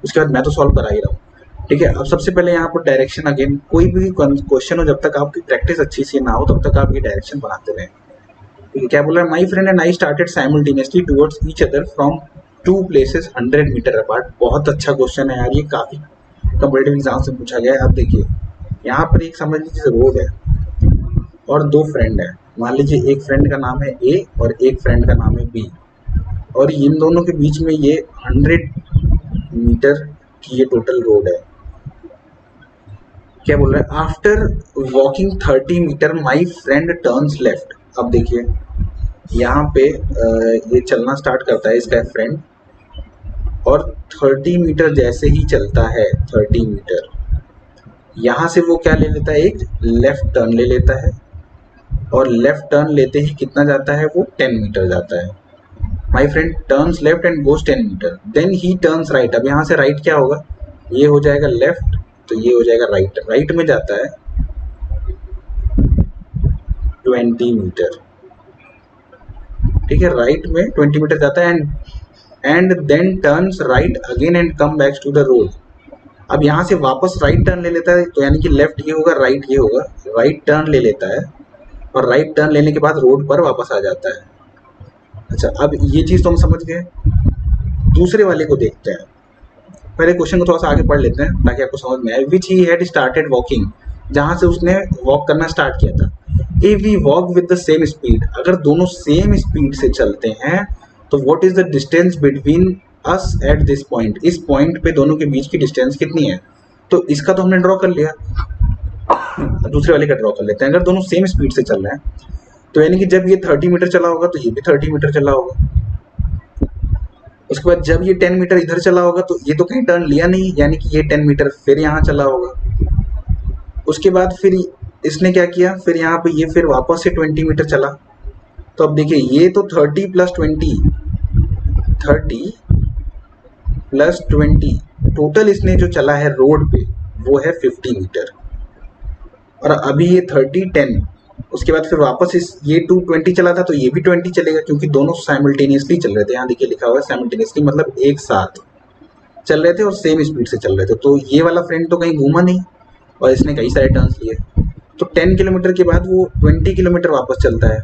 Speaker 1: उसके बाद मैं तो सॉल्व करा ही रहा हूँ, ठीक है। अब सबसे पहले यहाँ पर डायरेक्शन, अगेन कोई भी क्वेश्चन हो, जब तक आपकी प्रैक्टिस अच्छी सी ना हो तब तक आप ये डायरेक्शन बनाते रहें, ठीक है। क्या बोला है? My friend and I started simultaneously towards each other from 2 places 100 metre apart. बहुत अच्छा क्वेश्चन है यार, ये काफी कॉम्पिटिटिव एग्जाम से पूछा गया है। अब देखिए, यहाँ पर एक समझ लीजिए रोड है और 2 फ्रेंड है। मान लीजिए एक फ्रेंड का नाम है ए और एक फ्रेंड का नाम है बी, और इन दोनों के बीच में ये 100 मीटर की ये टोटल रोड है। क्या बोल रहा है? After walking 30 metre my friend turns left. अब देखिए यहाँ पे ये चलना स्टार्ट करता है इसका फ्रेंड, और 30 मीटर जैसे ही चलता है, 30 मीटर, यहाँ से वो क्या ले लेता है? एक लेफ्ट टर्न ले लेता है, और लेफ्ट टर्न लेते ही कितना जाता है वो? 10 मीटर जाता है। My friend turns left and goes 10 metre, then he turns right. अब यहाँ से राइट क्या होगा? ये हो जाएगा लेफ्ट, तो ये हो जाएगा राइट। राइट में जाता है 20 मीटर, ठीक है, राइट में 20 मीटर जाता है, and then turns right again and come back to the road. अब यहाँ से वापस राइट टर्न ले लेता है, तो यानी कि लेफ्ट ये होगा, राइट ये होगा, राइट टर्न ले लेता है, और राइट टर्न लेने के बाद रोड पर वापस आ जाता है। अच्छा, अब ये चीज़ तो हम समझ गए। दूसरे वाले को देखते हैं। पहले क्वेश्चन को थोड़ा सा आगे पढ़ लेते हैं ताकि आपको समझ में आए। Which he had started walking, जहाँ से उसने वॉक करना स्टार्ट किया था। If we walk with the same speed, अगर दोनों सेम स्पीड से चलते हैं तो what is the distance between us at this point. इस पॉइंट पे दोनों के बीच की डिस्टेंस कितनी है? तो इसका तो हमने ड्रॉ कर लिया, दूसरे वाले का ड्रॉ कर लेते हैं। अगर दोनों सेम स्पीड से चल रहे हैं तो यानी कि जब ये 30 मीटर चला होगा तो ये भी 30 मीटर चला होगा। उसके बाद जब ये 10 मीटर इधर चला होगा तो ये तो कहीं टर्न लिया नहीं, यानी कि ये 10 मीटर फिर यहाँ चला होगा। उसके बाद फिर इसने क्या किया? फिर यहाँ पे ये फिर वापस से 20 मीटर चला। तो अब देखिए, ये तो 30 प्लस 20, 30 प्लस 20, टोटल इसने जो चला है रोड पे वो है 50 मीटर। और अभी ये 30 10, उसके बाद फिर वापस ये 220 चला था तो ये भी 20 चलेगा, क्योंकि दोनों साइमल्टेनियसली चल रहे थे। यहाँ देखिए लिखा हुआ है साइमल्टेनियसली, मतलब एक साथ चल रहे थे और सेम स्पीड से चल रहे थे। तो ये वाला फ्रेंड तो कहीं घूमा नहीं और इसने कई सारे टर्न्स लिए। तो 10 किलोमीटर के बाद वो 20 किलोमीटर वापस चलता है,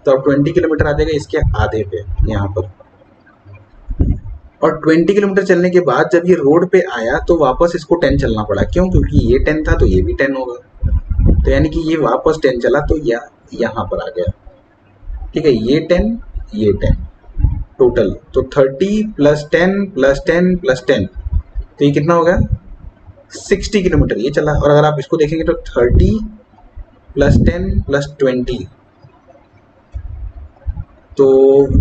Speaker 1: तो अब 20 किलोमीटर आ जाएगा इसके आधे पे यहाँ पर। और 20 किलोमीटर चलने के बाद जब ये रोड पे आया तो वापस इसको 10 चलना पड़ा। क्यों? क्योंकि ये 10 था तो ये भी 10 होगा, तो यानी कि ये वापस 10 चला तो यहाँ पर आ गया, ठीक है। ये 10 ये 10 टोटल, तो 30 प्लस 10 प्लस 10 प्लस 10, तो ये कितना होगा? 60 किलोमीटर ये चला। और अगर आप इसको देखेंगे तो 30 प्लस 10 प्लस 20, तो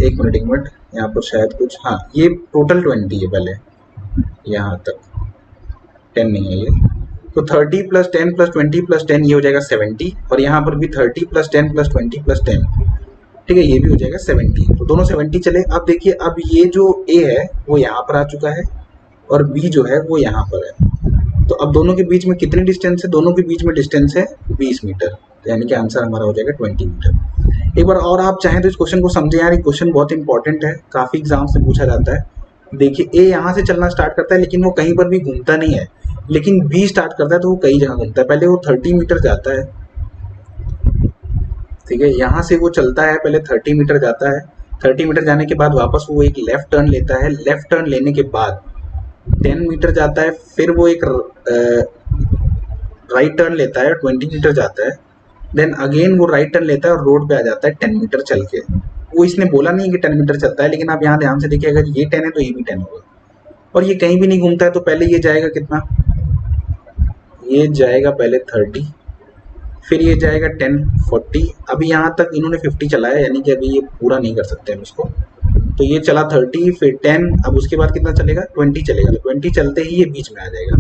Speaker 1: एक मिनट यहाँ पर शायद कुछ, हाँ, ये टोटल 20 है पहले यहाँ तक, 10 नहीं है ये। तो 30 प्लस 10 प्लस 20 प्लस 10 ये हो जाएगा 70, और यहाँ पर भी 30 प्लस 10 प्लस 20 प्लस 10, ठीक है, ये भी हो जाएगा 70। तो दोनों 70 चले। अब देखिए, अब ये जो ए है वो यहाँ पर आ चुका है और बी जो है वो यहाँ पर है। तो अब दोनों के बीच में कितनी डिस्टेंस है? दोनों के बीच में डिस्टेंस है 20 मीटर, तो यानी कि आंसर हमारा हो जाएगा 20 मीटर। एक बार और आप चाहें तो इस क्वेश्चन को समझें यार, ये क्वेश्चन बहुत इंपॉर्टेंट है, काफ़ी एग्जाम से पूछा जाता है। देखिए, ए यहाँ से चलना स्टार्ट करता है लेकिन वो कहीं पर भी घूमता नहीं है, लेकिन बी स्टार्ट करता है तो वो कई जगह घूमता है। पहले वो 30 मीटर जाता है, ठीक है, यहाँ से वो चलता है, पहले 30 मीटर जाता है, 30 मीटर जाने के बाद वापस वो एक लेफ्ट टर्न लेता है। लेफ्ट टर्न लेने के बाद 10 मीटर जाता है, फिर वो एक राइट टर्न लेता है, 20 मीटर जाता है, देन अगेन वो राइट टर्न लेता है और रोड पे आ जाता है 10 मीटर चल के। वो इसने बोला नहीं कि 10 मीटर चलता है, लेकिन आप यहाँ ध्यान से देखिए, अगर ये 10 है तो ये भी 10 होगा, और ये कहीं भी नहीं घूमता है, तो पहले ये जाएगा कितना, ये जाएगा पहले 30, फिर ये जाएगा 10, 40, अभी यहाँ तक इन्होंने 50 चलाया, यानी कि अभी ये पूरा नहीं कर सकते हम इसको, तो ये चला 30, फिर 10, अब उसके बाद कितना चलेगा, 20 चलेगा, तो 20 चलते ही ये बीच में आ जाएगा।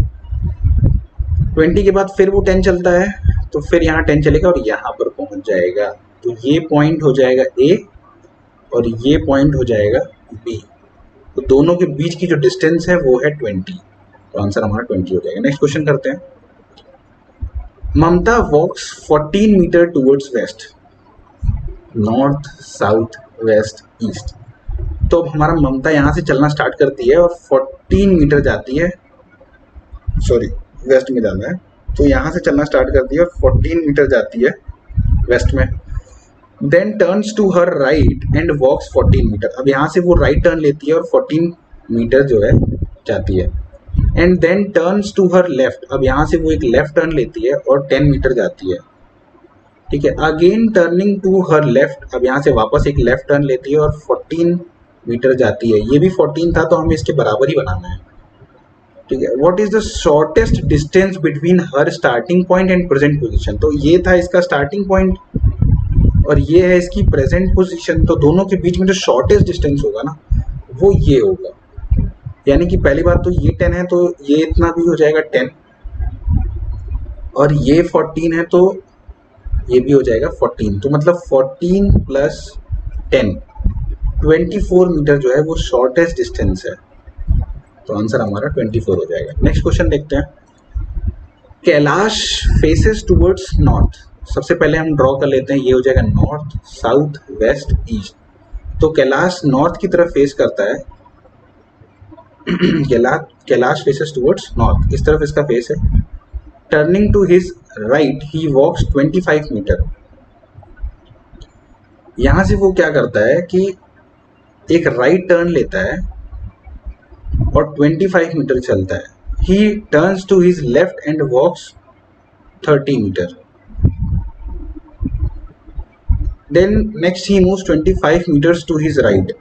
Speaker 1: 20 के बाद फिर वो 10 चलता है, तो फिर यहाँ 10 चलेगा और यहाँ पर पहुंच जाएगा, तो ये पॉइंट हो जाएगा ए और ये पॉइंट हो जाएगा बी, तो दोनों के बीच की जो डिस्टेंस है वो है 20, तो आंसर हमारा 20 हो जाएगा। नेक्स्ट क्वेश्चन करते हैं। Mamta walks 14 metre towards west, north, south, west, east. तो अब हमारा ममता यहाँ से चलना स्टार्ट करती है और 14 मीटर जाती है, सॉरी वेस्ट में जाना है, तो यहाँ से चलना स्टार्ट करती है और 14 मीटर जाती है वेस्ट में, then turns to her right and walks 14 metre. अब यहाँ से वो राइट टर्न लेती है और 14 मीटर जो है जाती है, and then turns to her left. अब यहाँ से वो एक लेफ्ट टर्न लेती है और 10 मीटर जाती है, ठीक है, again turning to her left. अब यहाँ से वापस एक लेफ्ट टर्न लेती है और 14 मीटर जाती है, ये भी 14 था तो हमें इसके बराबर ही बनाना है, ठीक है। What is the shortest distance between her starting point and present position, तो ये था इसका स्टार्टिंग पॉइंट और ये है इसकी प्रेजेंट पोजीशन, तो दोनों के बीच में जो शॉर्टेस्ट डिस्टेंस होगा ना वो ये होगा, यानी कि पहली बात तो ये 10 है तो ये इतना भी हो जाएगा 10, और ये 14 है तो ये भी हो जाएगा 14, तो मतलब 14 प्लस 10 24 मीटर जो है वो शॉर्टेस्ट डिस्टेंस है, तो आंसर हमारा 24 हो जाएगा। नेक्स्ट क्वेश्चन देखते हैं। कैलाश फेसेस टुवर्ड्स नॉर्थ, सबसे पहले हम ड्रॉ कर लेते हैं, ये हो जाएगा नॉर्थ, साउथ, वेस्ट, ईस्ट। तो कैलाश नॉर्थ की तरफ फेस करता है, कैलाश फेसेस टुवर्ड्स नॉर्थ, इस तरफ इसका फेस है। Turning to his right he walks 25 metre. यहां से वो क्या करता है कि एक राइट टर्न लेता है और 25 मीटर चलता है। He turns to his left and walks 30 metre. Then next he moves 25 metres to his right.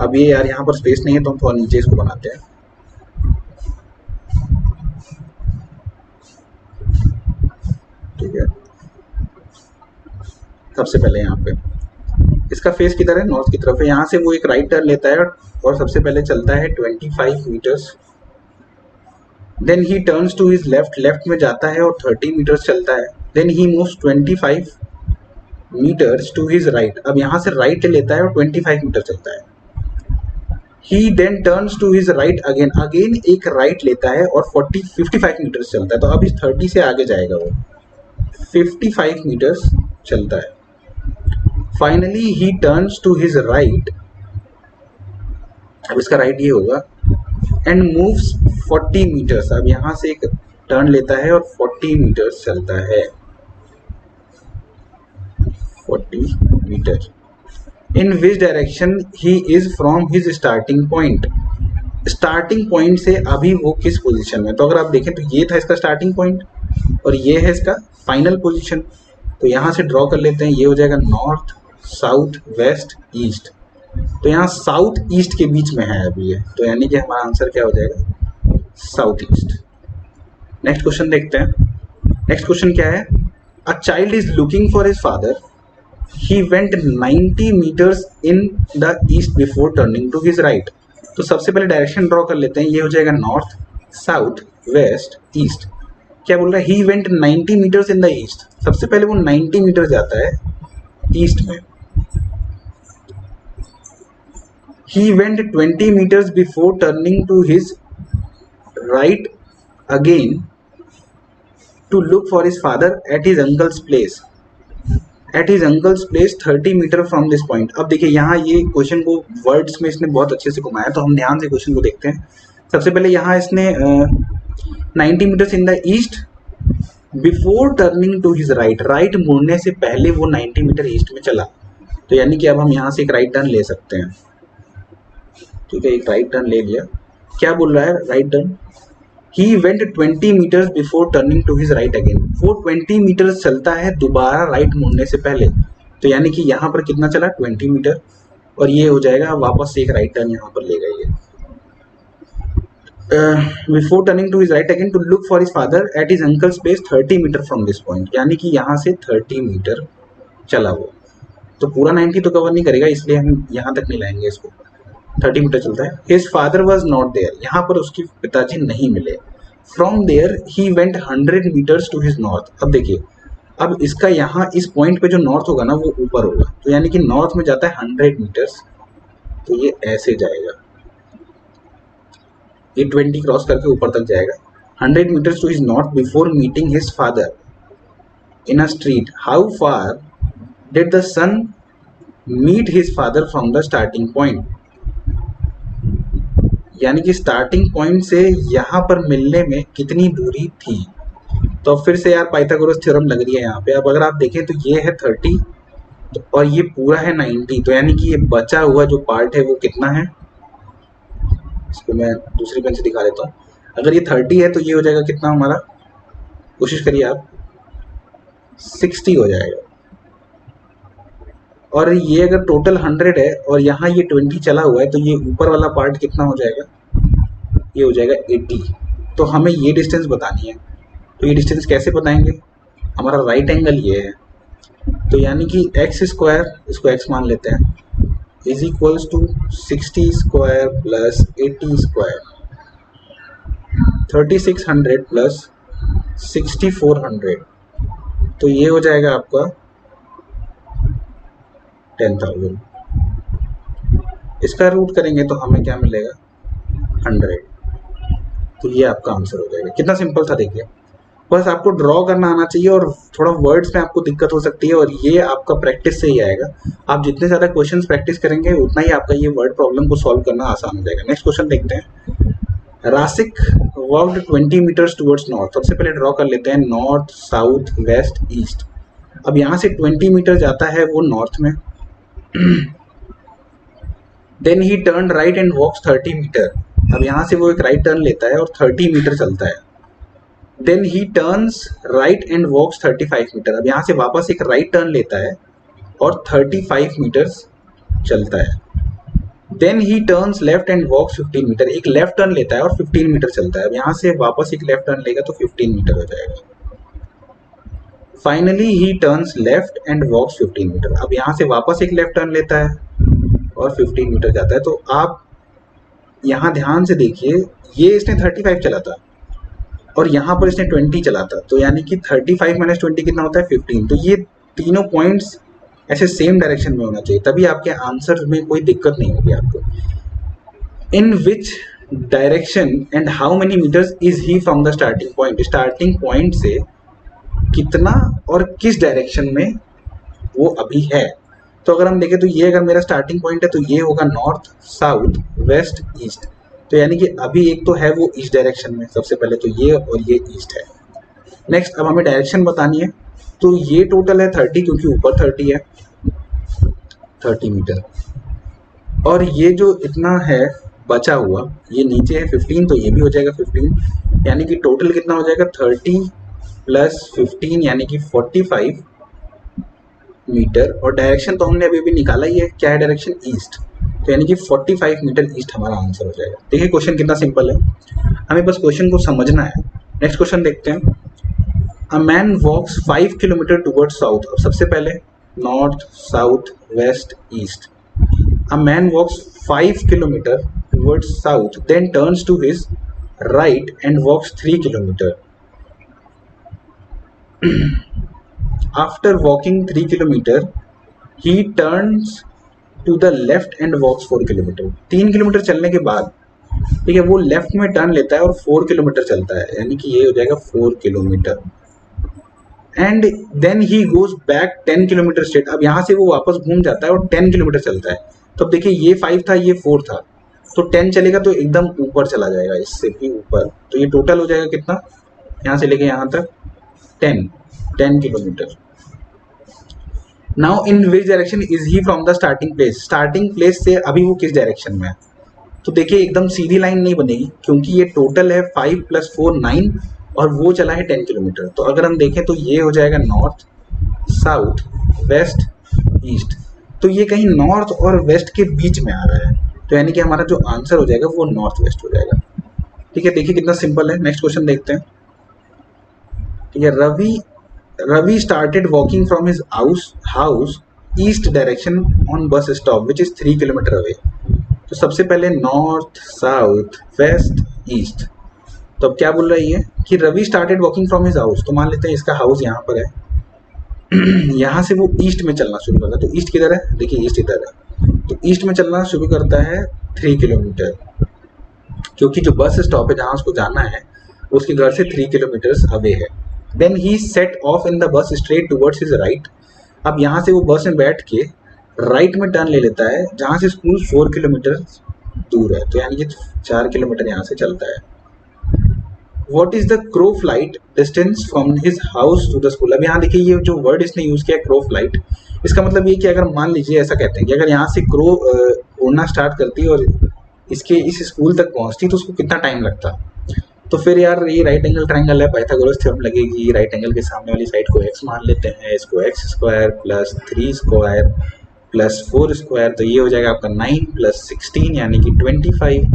Speaker 1: अब ये यार यहाँ पर स्पेस नहीं है तो हम थोड़ा नीचे इसको बनाते हैं, ठीक है। सबसे पहले यहाँ पे इसका फेस किधर है, नॉर्थ की तरफ है, यहाँ से वो एक राइट टर्न लेता है और सबसे पहले चलता है 25 metres. Then he turns to his left, left में जाता है और 30 मीटर्स चलता है। Then he moves 25 metres to his right. अब यहाँ से राइट लेता है और 25 मीटर चलता है। He then turns to his right again, again एक राइट लेता है और 55 मीटर्स चलता है, तो अब इस 30 से आगे जाएगा वो, 55 मीटर्स चलता है। Finally he turns to his right, अब इसका राइट ये होगा, एंड मूव्स 40 मीटर्स। अब यहाँ से एक टर्न लेता है और 40 मीटर्स चलता है, 40 metre. In which direction he is from his starting point, starting point से अभी वो किस पोजीशन में। तो अगर आप देखें तो ये था इसका स्टार्टिंग पॉइंट और ये है इसका फाइनल पोजीशन, तो यहाँ से ड्रॉ कर लेते हैं, ये हो जाएगा नॉर्थ, साउथ, वेस्ट, ईस्ट। तो यहाँ साउथ ईस्ट के बीच में है अभी ये, तो यानी कि हमारा आंसर क्या हो जाएगा, साउथ ईस्ट। नेक्स्ट क्वेश्चन देखते हैं। नेक्स्ट क्वेश्चन क्या है, a child is looking for his father, he went 90 metres in the east before turning to his right. तो सबसे पहले डायरेक्शन ड्रॉ कर लेते हैं, ये हो जाएगा नॉर्थ, साउथ, वेस्ट, ईस्ट। क्या बोल रहा है, he went 90 metres in the east. सबसे पहले वो 90 मीटर जाता है ईस्ट में। He went 20 meters before turning to his right again to look for his father at his uncle's place. At his uncle's place 30 meter from this point. अब देखिए यहाँ ये क्वेश्चन को वर्ड्स में इसने बहुत अच्छे से घुमाया, तो हम ध्यान से क्वेश्चन को देखते हैं। सबसे पहले यहाँ इसने 90 metres in the east before turning to his right, right मुड़ने से पहले वो 90 मीटर ईस्ट में चला, तो यानी कि अब हम यहाँ से एक राइट टर्न ले सकते हैं, ठीक है। एक राइट टर्न ले लिया क्या बोल रहा है right turn, he went 20 metres before turning to his right again, वो 20 मीटर्स चलता है दोबारा राइट मुड़ने से पहले, तो यानी कि यहाँ पर कितना चला 20 मीटर, और ये हो जाएगा वापस से एक राइट टर्न यहाँ पर ले गई है। Before turning to his right again to look for his father at his uncle's place 30 metre from this point, यानी कि यहाँ से 30 मीटर चला वो, तो पूरा 90 तो कवर नहीं करेगा, इसलिए हम यहाँ तक नहीं लाएंगे इसको, 30 मीटर चलता है। His father was not there, यहाँ पर उसके पिताजी नहीं मिले। From there he went 100 metres to his north, अब देखिए अब इसका यहाँ इस पॉइंट पे जो नॉर्थ होगा ना वो ऊपर होगा, तो यानी कि नॉर्थ में जाता है 100 मीटर्स, तो ये ऐसे जाएगा, ये 20 क्रॉस करके ऊपर तक जाएगा। 100 metres to his north before meeting his father in a street, how far did the son meet his father from the starting point, यानी कि स्टार्टिंग पॉइंट से यहाँ पर मिलने में कितनी दूरी थी। तो फिर से यार पाइथागोरस थ्योरम लग रही है यहाँ पे। अब अगर आप देखें तो ये है 30 और ये पूरा है 90, तो यानी कि ये बचा हुआ जो पार्ट है वो कितना है, इसको मैं दूसरी पेन से दिखा देता हूँ। अगर ये 30 है तो ये हो जाएगा कितना हमारा, कोशिश करिए आप, 60 हो जाएगा। और ये अगर टोटल 100 है और यहाँ ये 20 चला हुआ है तो ये ऊपर वाला पार्ट कितना हो जाएगा, ये हो जाएगा 80। तो हमें ये डिस्टेंस बतानी है, तो ये डिस्टेंस कैसे बताएंगे, हमारा राइट एंगल ये है, तो यानी कि एक्स स्क्वायर, इसको एक्स मान लेते हैं, is equals to 60 square plus 80 square, 3600 plus 6400, तो ये हो जाएगा आपका 10,000। इसका रूट करेंगे तो हमें क्या मिलेगा 100, तो ये आपका आंसर हो जाएगा। कितना सिंपल था देखिए, बस आपको ड्रॉ करना आना चाहिए और थोड़ा वर्ड्स में आपको दिक्कत हो सकती है, और ये आपका प्रैक्टिस से ही आएगा। आप जितने ज़्यादा क्वेश्चंस प्रैक्टिस करेंगे उतना ही आपका ये वर्ड प्रॉब्लम को सॉल्व करना आसान हो जाएगा। नेक्स्ट क्वेश्चन देखते हैं। रासिक वॉक्ड 20 मीटर्स टुवर्ड्स नॉर्थ, सबसे पहले ड्रॉ कर लेते हैं नॉर्थ, साउथ, वेस्ट, ईस्ट। अब यहाँ से 20 मीटर जाता है वो नॉर्थ में, then he turn right and walks 30 metre, अब यहाँ से वो एक राइट टर्न लेता है और 30 मीटर चलता है। Then he turns right and walks 35 metre, अब यहाँ से वापस एक राइट टर्न लेता है और 35 मीटर्स चलता है। Then he turns left and walks 15 metre, एक लेफ्ट टर्न लेता है और 15 मीटर चलता है। अब यहाँ से वापस एक लेफ्ट टर्न लेगा तो 15 मीटर हो जाएगा। Finally he turns left and walks 15 metre, अब यहाँ से वापस एक लेफ्ट टर्न लेता है और 15 मीटर जाता है। तो आप यहाँ ध्यान से देखिए, ये इसने 35 चला था और यहाँ पर इसने 20 चला था, तो यानी कि 35 माइनस 20 कितना होता है 15। तो ये तीनों पॉइंट्स ऐसे सेम डायरेक्शन में होना चाहिए, तभी आपके आंसर में कोई दिक्कत नहीं होगी आपको। In which direction and how many metres is he from the starting point, starting point से कितना और किस डायरेक्शन में वो अभी है। तो अगर हम देखें तो ये अगर मेरा स्टार्टिंग पॉइंट है तो ये होगा नॉर्थ, साउथ, वेस्ट, ईस्ट, तो यानी कि अभी एक तो है वो ईस्ट डायरेक्शन में, सबसे पहले तो ये और ये ईस्ट है। नेक्स्ट अब हमें डायरेक्शन बतानी है, तो ये टोटल है 30 क्योंकि ऊपर 30 है, 30 मीटर, और ये जो इतना है बचा हुआ ये नीचे है 15, तो ये भी हो जाएगा 15, यानी कि टोटल कितना हो जाएगा 30 प्लस 15 यानी कि 45 मीटर। और डायरेक्शन तो हमने अभी भी निकाला ही है, क्या है डायरेक्शन, ईस्ट, तो यानी कि 45 मीटर ईस्ट हमारा आंसर हो जाएगा। देखिए क्वेश्चन कितना सिंपल है, हमें बस क्वेश्चन को समझना है। नेक्स्ट क्वेश्चन देखते हैं। A man walks 5 kilometre towards south, अब सबसे पहले north, south, west, east. A man walks 5 kilometre towards south, then turns to his right and walks 3 kilometre. After walking 3 kilometer, he turns to the left and walks 4 kilometer. 3 kilometre चलने के बाद ठीक है वो left में turn लेता है और 4 किलोमीटर चलता है, यानी कि ये हो जाएगा 4 kilometre. And then he goes back 10 kilometre straight, अब यहाँ से वो वापस घूम जाता है और 10 किलोमीटर चलता है। तो अब देखिए ये 5 था ये 4 था, तो 10 चलेगा तो एकदम ऊपर चला जाएगा, इससे भी ऊपर, तो ये टोटल हो जाएगा कितना, यहाँ से लेके यहाँ तक 10 kilometre. Now in which direction is he from the starting place, starting place से अभी वो किस डायरेक्शन में है, तो देखिए एकदम सीधी लाइन नहीं बनेगी, क्योंकि ये टोटल है 5 + 4 9 और वो चला है 10 किलोमीटर। तो अगर हम देखें तो ये हो जाएगा नॉर्थ, साउथ, वेस्ट, ईस्ट। तो ये कहीं नॉर्थ और वेस्ट के बीच में आ रहा है, तो यानी कि हमारा जो आंसर हो जाएगा वो नॉर्थ वेस्ट हो जाएगा। ठीक है, देखिए कितना सिंपल है। नेक्स्ट क्वेश्चन देखते हैं। ठीक है, Ravi started walking from his house east direction on bus stop which is 3 kilometre away. तो सबसे पहले नॉर्थ, साउथ, वेस्ट, ईस्ट। तो अब क्या बोल रही है कि Ravi started walking from his house. तो मान लेते हैं इसका हाउस यहाँ पर है यहाँ से वो ईस्ट में चलना शुरू करता है। तो ईस्ट किधर है, देखिए ईस्ट इधर है। तो ईस्ट में चलना शुरू करता है 3 किलोमीटर, क्योंकि जो बस स्टॉप है जहाँ उसको जाना है उसके घर से 3 किलोमीटर अवे है। Then he set off in the bus straight towards his right. अब यहाँ से वो बस में बैठ के राइट में टर्न ले लेता है, जहाँ से स्कूल 4 किलोमीटर दूर है। तो यानी कि 4 किलोमीटर यहाँ से चलता है। What is the crow flight distance from his house to the school? अब यहाँ देखिए ये जो वर्ड इसने यूज किया crow flight, इसका मतलब ये कि अगर मान लीजिए ऐसा कहते हैं कि अगर यहाँ से क्रो उड़ना स्टार्ट करती और इसके इस स्कूल तक पहुँचती तो उसको कितना टाइम लगता। तो फिर यार ये राइट एंगल ट्राइंगल है, पाइथागोरस थ्योरम लगेगी। राइट एंगल के सामने वाली साइड को x मान लेते हैं, इसको x square plus 3 square plus 4 square. तो ये हो जाएगा आपका 9 + 16 यानी कि 25।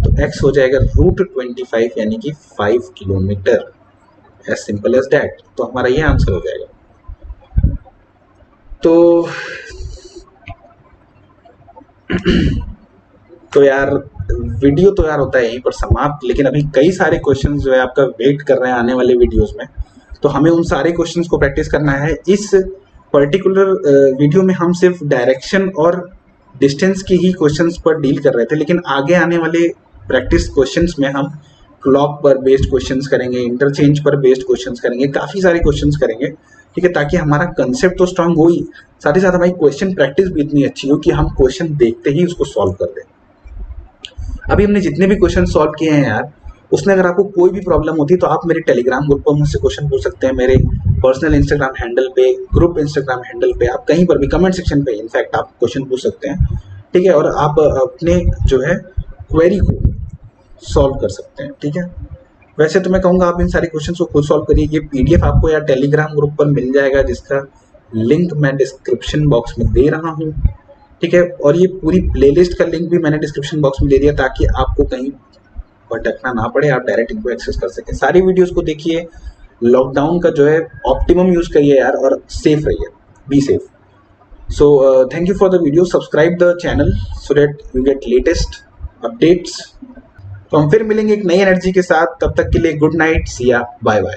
Speaker 1: तो x हो जाएगा √25 यानी कि 5 kilometre. As simple as that. तो हमारा ये आंसर हो जाएगा। तो यार वीडियो तो यार होता है यहीं पर समाप्त, लेकिन अभी कई सारे क्वेश्चंस जो है आपका वेट कर रहे हैं आने वाले वीडियोस में। तो हमें उन सारे क्वेश्चंस को प्रैक्टिस करना है। इस पर्टिकुलर वीडियो में हम सिर्फ डायरेक्शन और डिस्टेंस के ही क्वेश्चंस पर डील कर रहे थे, लेकिन आगे आने वाले प्रैक्टिस क्वेश्चंस में हम क्लॉक पर बेस्ड क्वेश्चंस करेंगे, इंटरचेंज पर बेस्ड क्वेश्चंस करेंगे, काफ़ी सारे क्वेश्चंस करेंगे। ठीक है, ताकि हमारा कंसेप्ट तो स्ट्रांग हो ही, साथ ही साथ हमारी क्वेश्चन प्रैक्टिस भी इतनी अच्छी हो कि हम क्वेश्चन देखते ही उसको सॉल्व कर दें। अभी हमने जितने भी क्वेश्चन सॉल्व किए हैं यार, उसमें अगर आपको कोई भी प्रॉब्लम होती है तो आप मेरे टेलीग्राम ग्रुप पर मुझसे क्वेश्चन पूछ सकते हैं, मेरे पर्सनल इंस्टाग्राम हैंडल पे, ग्रुप इंस्टाग्राम हैंडल पे, आप कहीं पर भी कमेंट सेक्शन पे इनफैक्ट आप क्वेश्चन पूछ सकते हैं। ठीक है, और आप अपने जो है क्वेरी को सॉल्व कर सकते हैं। ठीक है, वैसे तो मैं कहूँगा आप इन सारे क्वेश्चन को खुद सॉल्व करिए। ये PDF आपको यार टेलीग्राम ग्रुप पर मिल जाएगा, जिसका लिंक मैं डिस्क्रिप्शन बॉक्स में दे रहा हूँ। ठीक है, और ये पूरी प्लेलिस्ट का लिंक भी मैंने डिस्क्रिप्शन बॉक्स में दे दिया, ताकि आपको कहीं भटकना ना पड़े, आप डायरेक्ट इनको एक्सेस कर सकें। सारी वीडियोस को देखिए, लॉकडाउन का जो है ऑप्टिमम यूज करिए यार, और सेफ रहिए, be safe. So thank you for the video, subscribe the channel so that you get latest updates. तो हम फिर मिलेंगे एक नई एनर्जी के साथ, तब तक के लिए good night, Siya, bye bye.